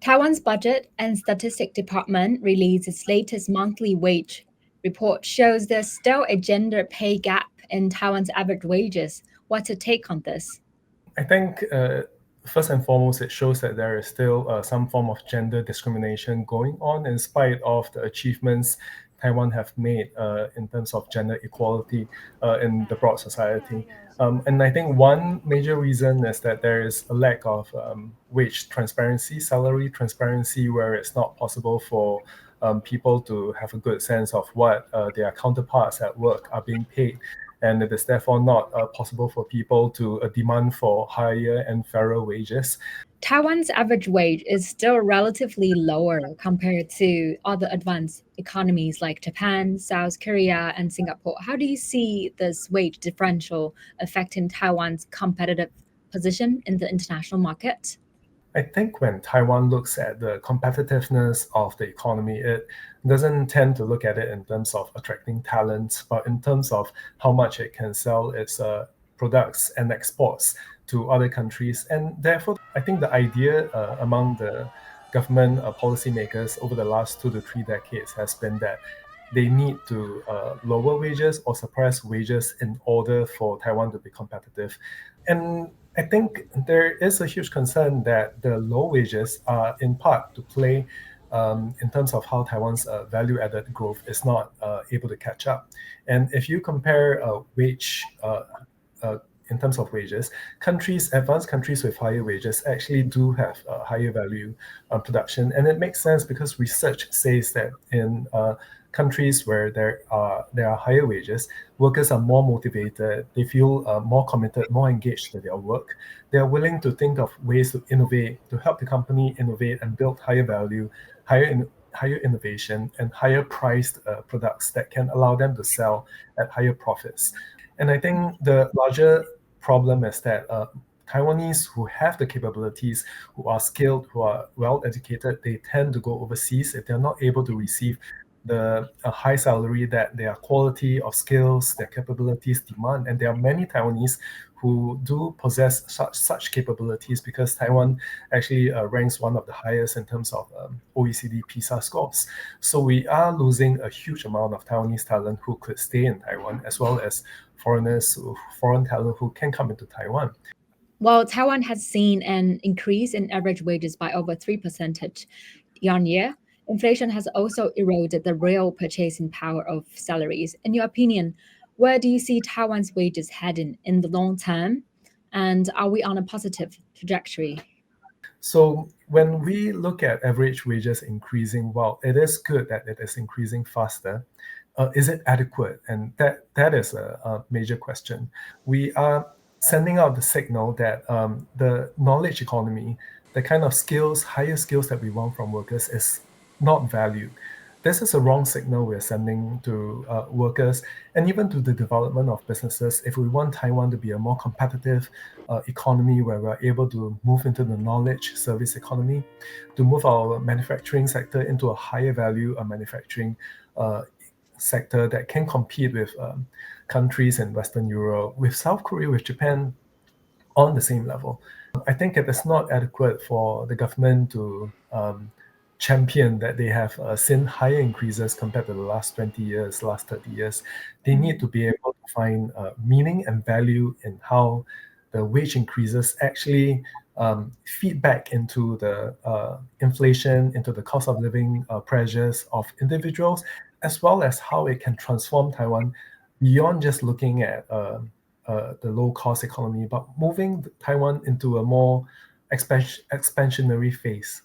Taiwan's Budget and Statistic Department released its latest monthly wage report shows there's still a gender pay gap in Taiwan's average wages. What's your take on this? I think first and foremost, it shows that there is still some form of gender discrimination going on in spite of the achievements Taiwan have made in terms of gender equality in the broad society. And I think one major reason is that there is a lack of wage transparency, salary transparency, where it's not possible for people to have a good sense of what their counterparts at work are being paid. And it is therefore not possible for people to demand for higher and fairer wages. Taiwan's average wage is still relatively lower compared to other advanced economies like Japan, South Korea, and Singapore. How do you see this wage differential affecting Taiwan's competitive position in the international market? I think when Taiwan looks at the competitiveness of the economy, it doesn't tend to look at it in terms of attracting talent, but in terms of how much it can sell its products and exports to other countries. And therefore, I think the idea among the government policymakers over the last 2 to 3 decades has been that they need to lower wages or suppress wages in order for Taiwan to be competitive. And I think there is a huge concern that the low wages are in part to play in terms of how Taiwan's value-added growth is not able to catch up. And if you compare wage in terms of wages, advanced countries with higher wages actually do have higher value production. And it makes sense because research says that in countries where there are higher wages, workers are more motivated, they feel more committed, more engaged to their work. They are willing to think of ways to innovate, to help the company innovate and build higher value, higher innovation, and higher priced products that can allow them to sell at higher profits. And I think the larger problem is that Taiwanese who have the capabilities, who are skilled, who are well educated, they tend to go overseas if they're not able to receive the high salary that their quality of skills, their capabilities demand. And there are many Taiwanese who do possess such capabilities because Taiwan actually ranks one of the highest in terms of OECD PISA scores. So we are losing a huge amount of Taiwanese talent who could stay in Taiwan, as well as foreign talent who can come into Taiwan. While Taiwan has seen an increase in average wages by over 3% year on year, inflation has also eroded the real purchasing power of salaries. In your opinion, where do you see Taiwan's wages heading in the long term? And are we on a positive trajectory? So when we look at average wages increasing, well, it is good that it is increasing faster. Is it adequate? And that is a major question. We are sending out the signal that the knowledge economy, the kind of skills, higher skills that we want from workers is not valued. This is a wrong signal we're sending to workers and even to the development of businesses. If we want Taiwan to be a more competitive economy where we're able to move into the knowledge service economy, to move our manufacturing sector into a higher value manufacturing sector that can compete with countries in Western Europe, with South Korea, with Japan on the same level. I think it is not adequate for the government to champion that they have seen higher increases compared to the last 20 years, last 30 years. They need to be able to find meaning and value in how the wage increases actually feed back into the inflation, into the cost of living pressures of individuals, as well as how it can transform Taiwan beyond just looking at the low-cost economy, but moving Taiwan into a more expansionary phase.